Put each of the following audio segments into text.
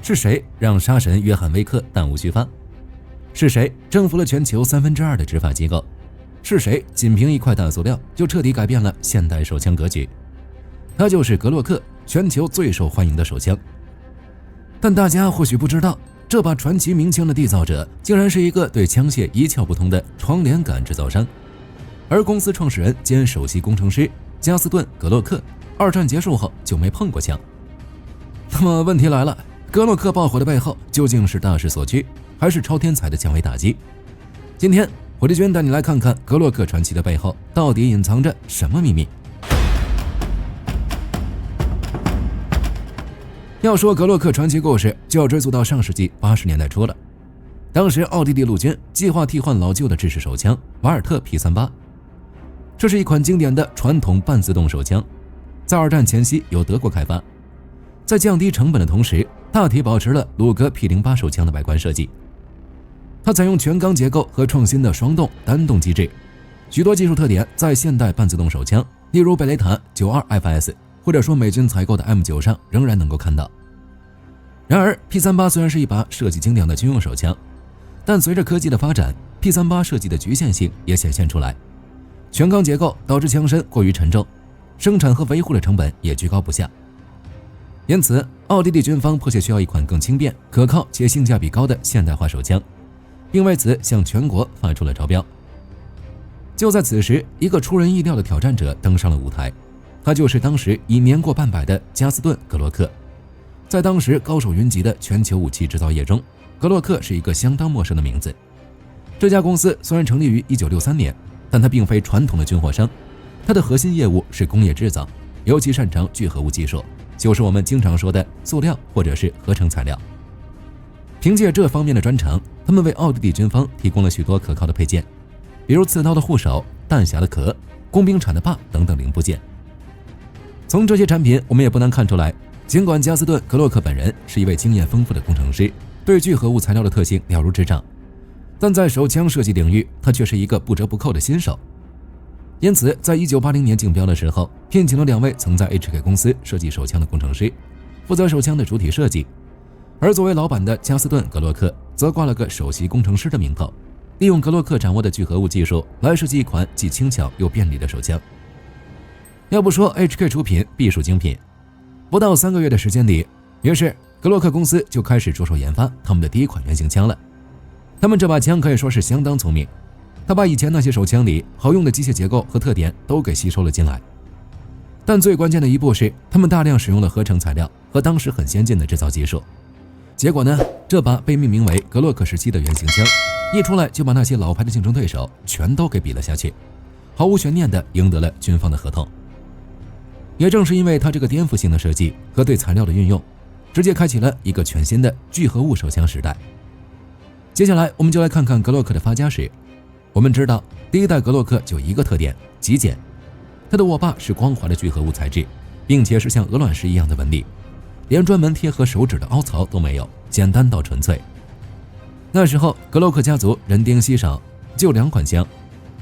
是誰讓殺神約翰·威克彈無虛發？是誰征服了全球2/3的執法機構？是誰仅憑一塊大塑料就徹底改變了现代手槍格局？他就是格洛克，全球最受歡迎的手槍。但大家或許不知道，這把傳奇名槍的締造者竟然是一個對槍械一竅不通的窗簾桿制造商，而公司創始人兼首席工程師加斯頓·格洛克，二戰結束後就沒碰過槍。那麼問題來了，格洛克爆火的背後究竟是大勢所趨，還是超天才的降維打擊？今天火力軍帶你來看看格洛克傳奇的背後到底隱藏着什麼秘密。要說格洛克傳奇故事，就要追溯到上世紀80年代初了。當時奧地利陸軍計劃替換老舊的制式手槍瓦爾特 P38， 這是一款經典的傳統半自動手槍，在二戰前夕由德國開发，在降低成本的同時，大体保持了魯格 P08 手槍的外觀設計。它採用全鋼結構和創新的雙動單動機制，許多技術特點在現代半自動手槍，例如貝雷塔 92FS 或者說美軍採購的 M9 上仍然能夠看到。然而 P38 雖然是一把設計精良的軍用手槍，但隨着科技的發展， P38 設計的局限性也顯現出來。全鋼結構導致槍身過於沉重，生產和維護的成本也居高不下。因此，奧地利軍方迫切需要一款更輕便、可靠且性價比高的现代化手槍，並為此向全國發出了招標。就在此時，一個出人意料的挑戰者登上了舞台，他就是當時已年過半百的加斯顿·格洛克。在當時高手云集的全球武器制造業中，格洛克是一個相当陌生的名字。這家公司雖然成立於1963年，但它並非傳統的軍火商，它的核心業務是工業制造，尤其擅長聚合物技術，就是我們經常說的塑料或者是合成材料。憑借這方面的專長，他們為奧地利軍方提供了許多可靠的配件，比如刺刀的护手、彈匣的殼、工兵铲的把等等零部件。從這些產品，我們也不難看出来，儘管加斯頓·格洛克本人是一位經驗豐富的工程師，對聚合物材料的特性了如指掌，但在手槍設計領域，他卻是一個不折不扣的新手。因此，在1980年競標的時候，聘請了2位曾在 HK 公司設計手槍的工程師，負責手槍的主體設計。而作為老板的加斯頓·格洛克則掛了個首席工程師的名頭，利用格洛克掌握的聚合物技術來設計一款既輕巧又便利的手槍。要不說 HK 出品必屬精品，不到3個月的時間裡，於是格洛克公司就開始着手研发他們的第一款原型槍了。他們這把槍可以說是相當聰明，他把以前那些手槍裡好用的機械結構和特點都給吸收了進來。但最關鍵的一步是，他們大量使用了合成材料和當時很先进的制造技術。結果呢，這把被命名為格洛克17的原型槍一出來就把那些老牌的競爭对手全都給比了下去，毫無懸念地贏得了軍方的合同。也正是因為它這個顛覆性的設計和對材料的運用，直接開啟了一個全新的聚合物手槍時代。接下來我們就來看看格洛克的發家史。我們知道第一代格洛克就一個特點，极簡。它的握把是光滑的聚合物材質，並且是像鵝卵石一樣的紋理，連專門貼合手指的凹槽都沒有，簡單到純粹。那時候格洛克家族人丁稀少，就2款枪，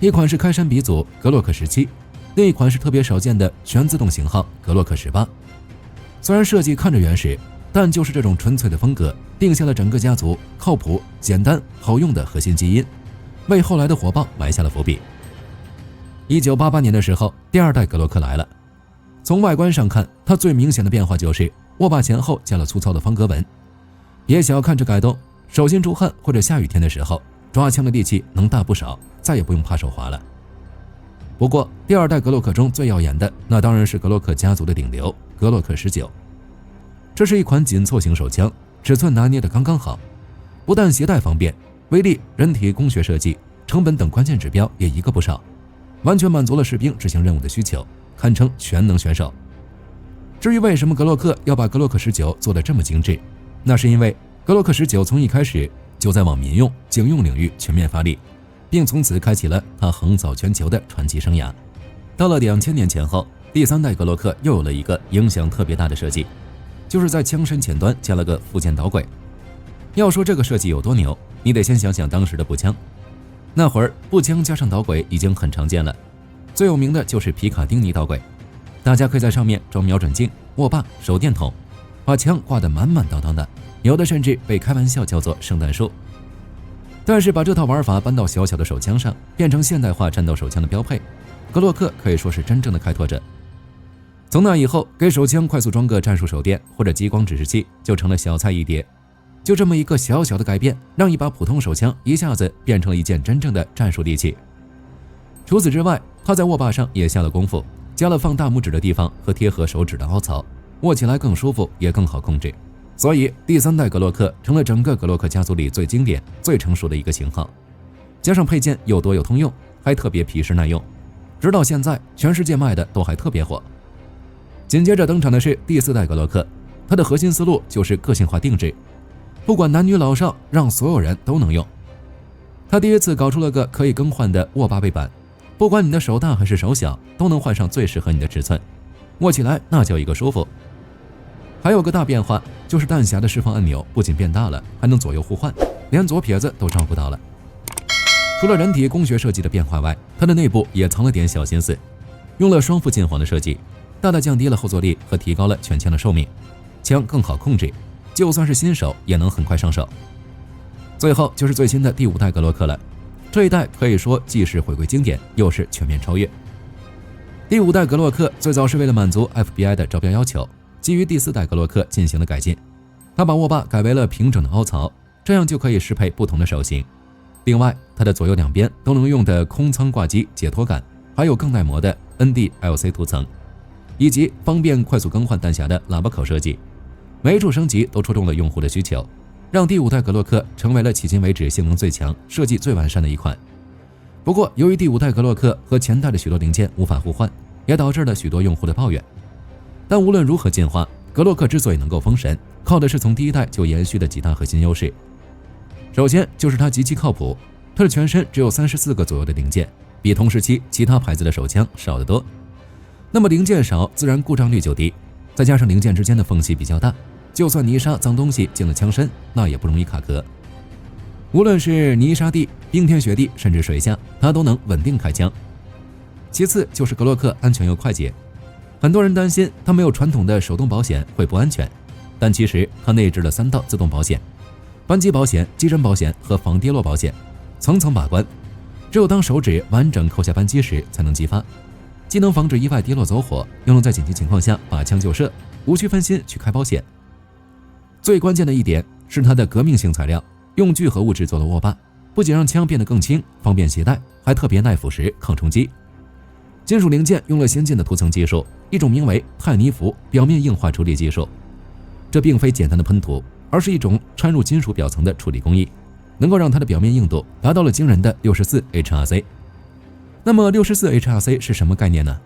一款是開山鼻祖格洛克17，另一款是特別少見的全自動型號格洛克18。雖然設計看着原始，但就是這種純粹的風格定下了整個家族靠譜、簡單、好用的核心基因，為後來的火爆埋下了伏筆。1988年的時候，第2代格洛克來了。從外觀上看，它最明顯的變化就是握把前後加了粗糙的方格紋。別小看這改動，手心出汗或者下雨天的時候，抓槍的力氣能大不少，再也不用怕手滑了。不過第2代格洛克中最耀眼的，那当然是格洛克家族的頂流格洛克19。這是一款緊湊型手槍，尺寸拿捏得剛剛好，不但攜帶方便，威力、人體工學設計、成本等關鍵指標也一個不少，完全滿足了士兵執行任務的需求，堪稱全能選手。至於為什麼格洛克要把格洛克19做得這麼精緻，那是因為格洛克19從一開始就在往民用、警用領域全面發力，並從此開啟了他橫掃全球的傳奇生涯。到了2000年前後，第3代格洛克又有了一個影響特別大的設計，就是在槍身前端加了個附件導軌。要說這個設計有多牛，你得先想想當時的步槍。那會兒步槍加上導軌已經很常見了，最有名的就是皮卡丁尼導軌，大家可以在上面装瞄準鏡、握把、手電筒，把槍掛得滿滿當当的，有的甚至被開玩笑叫做聖誕樹。但是把這套玩法搬到小小的手槍上，變成現代化戰鬥手槍的標配，格洛克可以說是真正的開拓者。從那以後，給手槍快速裝個戰術手電或者激光指示器就成了小菜一碟。就這麼一個小小的改變，讓一把普通手槍一下子變成了一件真正的戰術利器。除此之外，他在握把上也下了功夫，加了放大拇指的地方和貼合手指的凹槽，握起来更舒服也更好控制。所以第3代格洛克成了整個格洛克家族裡最經典最成熟的一個型號，加上配件又多又通用，還特別皮实耐用，直到现在全世界卖的都還特別火。緊接着登場的是第4代格洛克，它的核心思路就是個性化定制，不管男女老少，讓所有人都能用。他第一次搞出了個可以更換的握把背板，不管你的手大還是手小，都能换上最適合你的尺寸，握起来那叫一個舒服。還有個大變化，就是彈匣的釋放按鈕不僅變大了，還能左右互換，連左撇子都照顧到了。除了人體工学設計的變化外，它的內部也藏了點小心思，用了双副近黄的設計，大大降低了后坐力和提高了全槍的壽命，槍更好控制，就算是新手也能很快上手。最後就是最新的第5代格洛克了，這一代可以說既是回歸經典，又是全面超越。第5代格洛克最早是為了滿足 FBI 的招標要求，基於第4代格洛克進行了改進，他把握把改為了平整的凹槽，這樣就可以適配不同的手型。另外，它的左右兩邊都能用的空艙掛機解脫感，還有更耐磨的 NDLC 塗層，以及方便快速更換彈匣的喇叭口設計，每一處升級都戳中了用戶的需求，讓第5代格洛克成為了迄今為止性能最強、設計最完善的一款。不過，由於第5代格洛克和前代的許多零件無法互換，也導致了許多用戶的抱怨。但無論如何進化，格洛克之所以能夠封神，靠的是從第1代就延續的幾大核心優勢。首先就是它極其靠譜，它的全身只有34個左右的零件，比同時期其他牌子的手槍少得多。那麼零件少，自然故障率就低，再加上零件之間的缝隙比較大，就算泥沙髒東西進了槍身，那也不容易卡殼。無論是泥沙地、冰天雪地，甚至水下，它都能穩定開槍。其次就是格洛克安全又快捷。很多人擔心它沒有傳統的手動保險會不安全，但其實它內置了3道自動保險：扳機保險、機身保險和防跌落保險，层層把關。只有當手指完整扣下扳机時才能激发，既能防止意外跌落走火，又能在緊急情況下把槍就射，無需分心去開保險。最關鍵的一點是它的革命性材料，用聚合物制作的握把，不僅讓槍變得更輕，方便攜帶，還特別耐腐蝕、抗衝擊。金屬零件用了先進的涂层技術，一種名為碳泥氟表面硬化處理技術。這並非簡單的噴塗，而是一種摻入金屬表層的處理工藝，能夠讓它的表面硬度達到了驚人的64 HRC。那麼64 HRC 是什麼概念呢？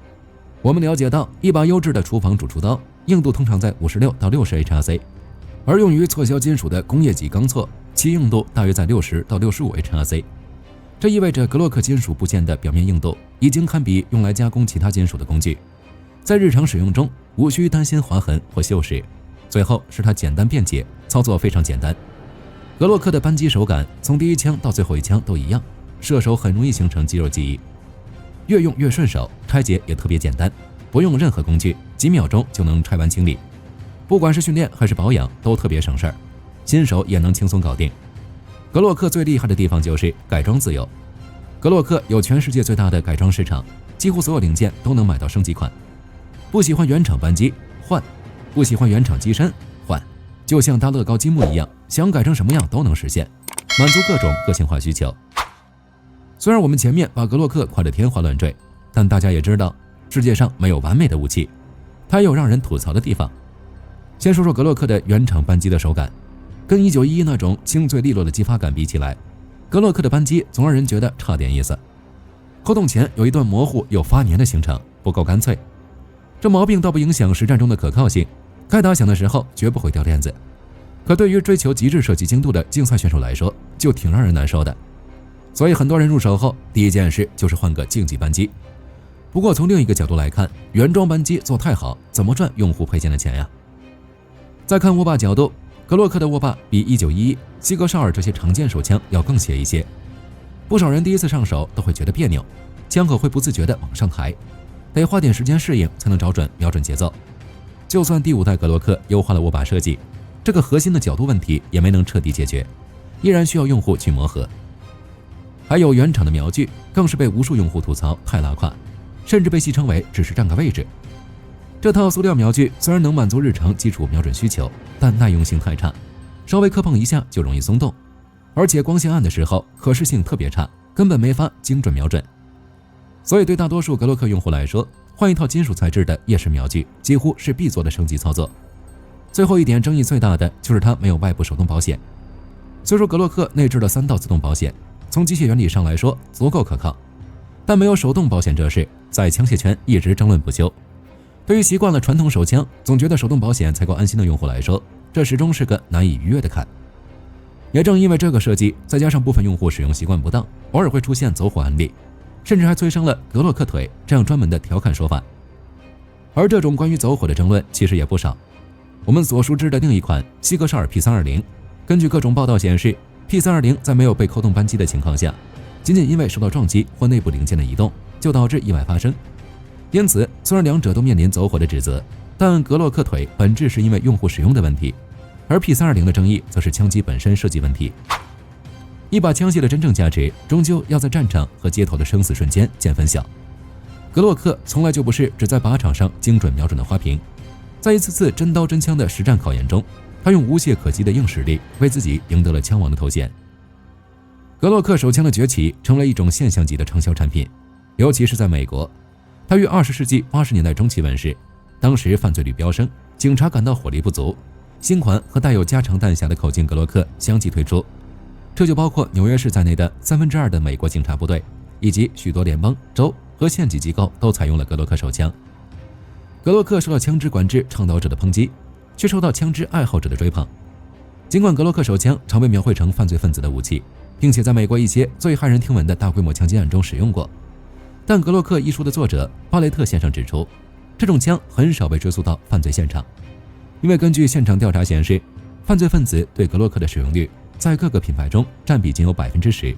我們了解到，一把優質的廚房主廚刀硬度通常在56到60 HRC， 而用於挫削金屬的工業级鋼銼，其硬度大約在60到65 HRC。這意味着格洛克金屬部件的表面硬度已經堪比用來加工其他金屬的工具，在日常使用中無需擔心劃痕或鏽蝕。最後是它簡單便捷，操作非常簡單。格洛克的扳机手感從第一槍到最後一槍都一樣，射手很容易形成肌肉記憶，越用越順手，拆解也特別簡单，不用任何工具，幾秒鐘就能拆完清理。不管是訓練還是保養都特別省事兒，新手也能輕鬆搞定。格洛克最厲害的地方就是改裝自由。格洛克有全世界最大的改裝市場，幾乎所有零件都能买到升级款。不喜歡原厂扳机換，不喜歡原厂機身換，就像搭樂高积木一樣，想改成什麼樣都能實現，滿足各種個性化需求。雖然我们前面把格洛克誇得天花亂墜，但大家也知道，世界上沒有完美的武器，它也有讓人吐槽的地方。先說說格洛克的原廠扳機的手感。跟1911那種清脆利落的激發感比起來，格洛克的扳机总讓人覺得差點意思。扣動前有一段模糊又發黏的行程，不夠乾脆。這毛病倒不影響實戰中的可靠性，該打響的時候絕不會掉鏈子。可對於追求極致射擊精度的競賽選手來說，就挺讓人難受的。所以很多人入手後，第一件事就是換個競技扳機。不過從另一個角度來看，原裝扳機做太好，怎麼賺用戶配件的錢呀？再看握把角度，格洛克的握把比1911、西格绍爾這些常見手槍要更斜一些，不少人第一次上手都會覺得別扭，槍口會不自覺地往上抬，得花點時間適應才能找準瞄準節奏。就算第5代格洛克優化了握把設計，這個核心的角度問題也沒能徹底解決，依然需要用戶去磨合。還有原廠的瞄具更是被無數用戶吐槽太拉胯，甚至被戏稱為只是占個位置。這套塑料瞄具雖然能滿足日常基礎瞄準需求，但耐用性太差，稍微磕碰一下就容易鬆動，而且光線暗的時候可视性特別差，根本沒法精準瞄準。所以对大多數格洛克用戶來說，換一套金屬材質的夜视瞄具幾乎是必做的升級操作。最後一點爭議最大的就是它沒有外部手动保險。虽說格洛克內置了3道自動保險，從機械原理上來說足夠可靠，但沒有手動保險這事在槍械圈一直爭論不休。對於習慣了傳統手槍總覺得手動保險才夠安心的用戶來說，這始終是個難以逾越的坎。也正因為這個設計，再加上部分用戶使用習慣不當，偶爾會出現走火案例，甚至還催生了格洛克腿這樣專門的調侃說法。而這種關於走火的爭論其實也不少。我們所熟知的另一款西格沙爾 P320， 根據各種報道顯示， P320 在沒有被扣动扳机的情況下，僅僅因為受到撞擊或內部零件的移動，就導致意外發生。因此，雖然兩者都面臨走火的指責，但格洛克腿本質是因為用戶使用的問題，而 P320 的爭議則是槍機本身設計問題。一把槍械的真正價值，終究要在戰場和街頭的生死瞬間見分曉。格洛克從來就不是只在靶場上精準瞄準的花瓶，在一次次真刀真槍的實戰考驗中，他用无懈可擊的硬實力為自己贏得了槍王的头衔。格洛克手槍的崛起成了一種现象级的暢銷產品，尤其是在美國。它於20世紀80年代中期問世，當時犯罪率飆升，警察感到火力不足，新款和帶有加長彈匣的口徑格洛克相繼推出，這就包括紐約市在內的2/3的美國警察部隊，以及許多聯邦、州和縣級機構都採用了格洛克手槍。格洛克受到槍支管制倡導者的抨擊，卻受到槍支愛好者的追捧。儘管格洛克手槍常被描繪成犯罪分子的武器，並且在美國一些最駭人聽聞的大規模槍擊案中使用過，但格洛克一書的作者巴雷特先生指出，這種槍很少被追溯到犯罪現場，因為根據現場調查顯示，犯罪分子對格洛克的使用率在各個品牌中占比僅有 10%。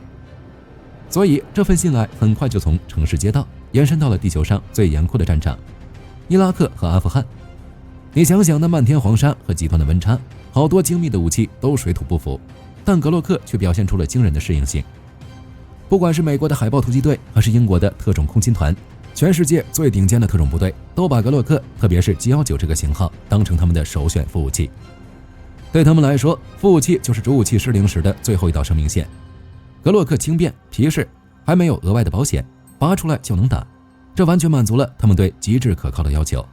所以這份信賴很快就從城市街道延伸到了地球上最嚴酷的戰場——伊拉克和阿富汗。你想想那漫天黃沙和極端的溫差，好多精密的武器都水土不服，但格洛克却表現出了驚人的適應性。不管是美國的海豹突擊隊，還是英國的特種空勤团，全世界最頂尖的特種部隊都把格洛克，特別是 G19這個型號當成他們的首選副武器。對他們來說，副武器就是主武器失靈時的最後一道生命線。格洛克輕便皮實，還沒有額外的保險，拔出來就能打，這完全滿足了他們對極致可靠的要求。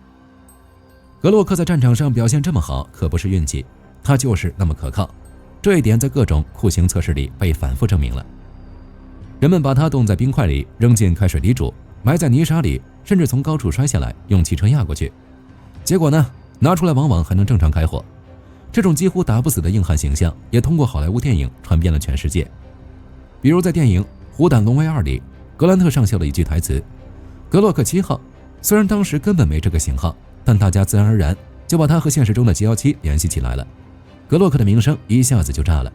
格洛克在戰場上表現這麼好，可不是運氣，它就是那麼可靠。這一點在各種酷刑測試裡被反覆證明了。人們把它凍在冰塊裡，扔進開水裡煮，埋在泥沙裡，甚至從高處摔下來，用汽車壓過去。結果呢，拿出來往往還能正常開火。這種幾乎打不死的硬漢形象，也通過好萊塢電影傳遍了全世界。比如在電影《虎膽龍威2》裡，格蘭特上校的一句台詞：“格洛克7號。”雖然當時根本沒這個型號，但大家自然而然就把它和現實中的 G17聯繫起來了。格洛克的名聲一下子就炸了。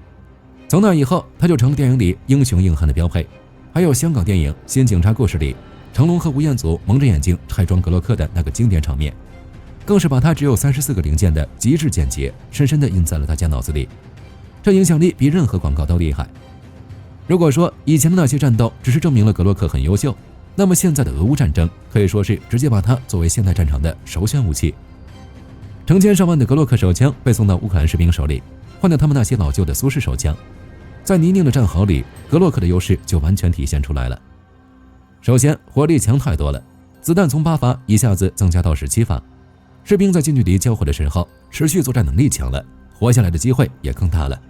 從那以後，他就成電影裡英雄硬漢的標配。還有香港電影《新警察故事》裡，成龍和吳彥祖蒙着眼睛拆裝格洛克的那個經典場面，更是把他只有34個零件的極致簡潔深深地印在了大家腦子裡。這影響力比任何廣告都厲害。如果說以前的那些戰鬥只是證明了格洛克很優秀，那麼現在的俄烏戰爭可以說是直接把它作為現代戰場的首選武器。成千上萬的格洛克手槍被送到烏克蘭士兵手裡，換掉他們那些老舊的蘇式手槍。在泥泞的戰壕裡，格洛克的優勢就完全體现出來了。首先，火力强太多了，子彈從8發一下子增加到17發，士兵在近距離交火的時候，持續作戰能力強了，活下來的机會也更大了。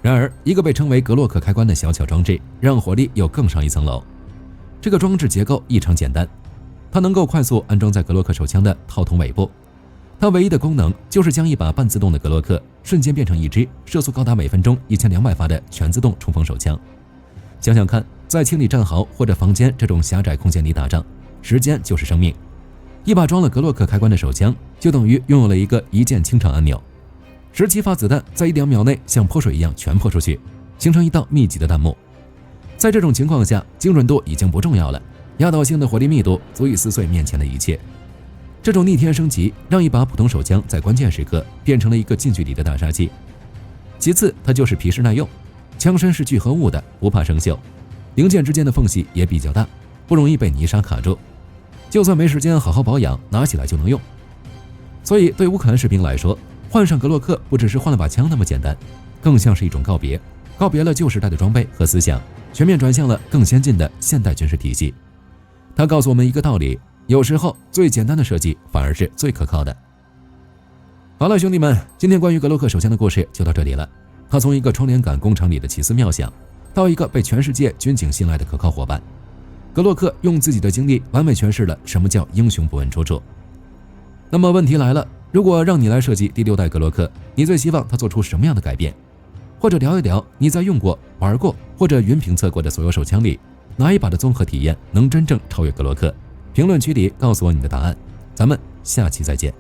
然而，一個被稱為格洛克開關的小巧裝置，讓火力又更上一層樓。這個裝置結構異常簡單，它能夠快速安裝在格洛克手槍的套筒尾部。它唯一的功能就是將一把半自動的格洛克瞬間变成一支射速高達每分鐘1200發的全自動冲锋手槍。想想看，在清理戰壕或者房間這種狹窄空間裡打仗，時間就是生命。一把裝了格洛克開關的手槍，就等於擁有了一個一鍵清場按鈕。17發子彈在1-2秒內像潑水一樣全潑出去，形成一道密集的彈幕。在這種情況下，精準度已經不重要了，壓倒性的火力密度足以撕碎面前的一切。這種逆天升級讓一把普通手槍在關鍵時刻變成了一個近距離的大杀器。其次，它就是皮实耐用，槍身是聚合物的，不怕生锈，零件之间的缝隙也比较大，不容易被泥沙卡住，就算没时间好好保養，拿起來就能用。所以对乌克兰士兵来說，换上格洛克不只是换了把枪那么简单，更像是一种告别，告別了舊時代的裝備和思想，全面轉向了更先進的現代軍事體系。它告訴我們一個道理，有時候最簡單的設計反而是最可靠的。好了，兄弟們，今天關於格洛克手槍的故事就到這裡了。它從一個窗簾杆工廠裡的奇思妙想，到一個被全世界軍警信賴的可靠夥伴，格洛克用自己的經歷完美詮釋了什麼叫英雄不問出處。那麼問題來了，如果讓你來設計第6代格洛克，你最希望它做出什麼樣的改變？或者聊一聊你在用過、玩過或者雲評測過的所有手槍裡，哪一把的綜合體驗能真正超越格洛克？評論區裡告訴我你的答案，咱們下期再見。